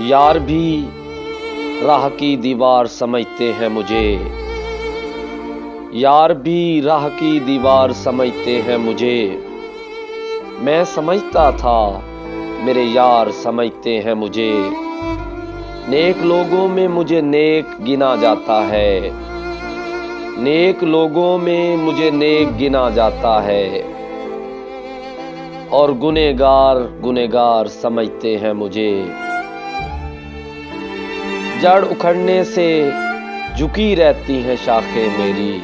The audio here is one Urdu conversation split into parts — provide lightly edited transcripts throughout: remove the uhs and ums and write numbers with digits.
یار بھی راہ کی دیوار سمجھتے ہیں مجھے، یار بھی راہ کی دیوار سمجھتے ہیں مجھے۔ میں سمجھتا تھا میرے یار سمجھتے ہیں مجھے۔ نیک لوگوں میں مجھے نیک گنا جاتا ہے، نیک لوگوں میں مجھے نیک گنا جاتا ہے، اور گنہگار سمجھتے ہیں مجھے۔ جڑ اکھڑنے سے جھکی رہتی ہیں شاخیں میری،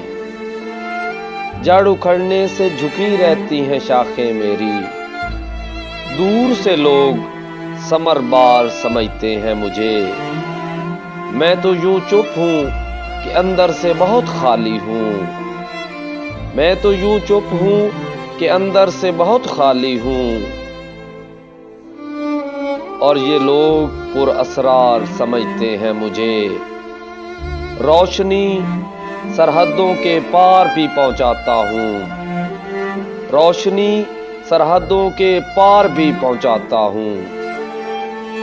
جڑ اکھڑنے سے جھکی رہتی ہیں شاخیں میری۔ دور سے لوگ ثمر بار سمجھتے ہیں مجھے، میں تو یوں چپ ہوں کہ اندر سے بہت خالی ہوں، میں تو یوں چپ ہوں کہ اندر سے بہت خالی ہوں، اور یہ لوگ پر اسرار سمجھتے ہیں مجھے۔ روشنی سرحدوں کے پار بھی پہنچاتا ہوں، روشنی سرحدوں کے پار بھی پہنچاتا ہوں۔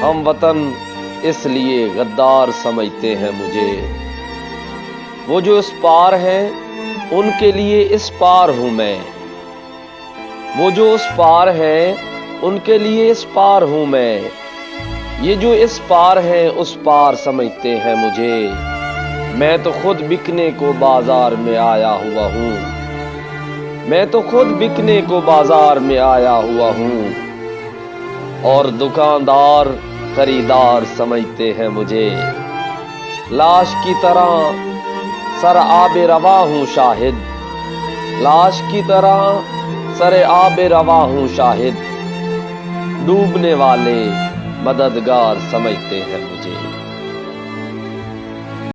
ہم وطن اس لیے غدار سمجھتے ہیں مجھے، وہ جو اس پار ہیں ان کے لیے اس پار ہوں میں، وہ جو اس پار ہیں ان کے لیے اس پار ہوں میں۔ یہ جو اس پار ہیں اس پار سمجھتے ہیں مجھے، میں تو خود بکنے کو بازار میں آیا ہوا ہوں، میں تو خود بکنے کو بازار میں آیا ہوا ہوں، اور دکاندار خریدار سمجھتے ہیں مجھے۔ لاش کی طرح سر آب رواں ہوں شاہد، لاش کی طرح سر آب رواں ہوں شاہد، ڈوبنے والے مددگار سمجھتے ہیں مجھے۔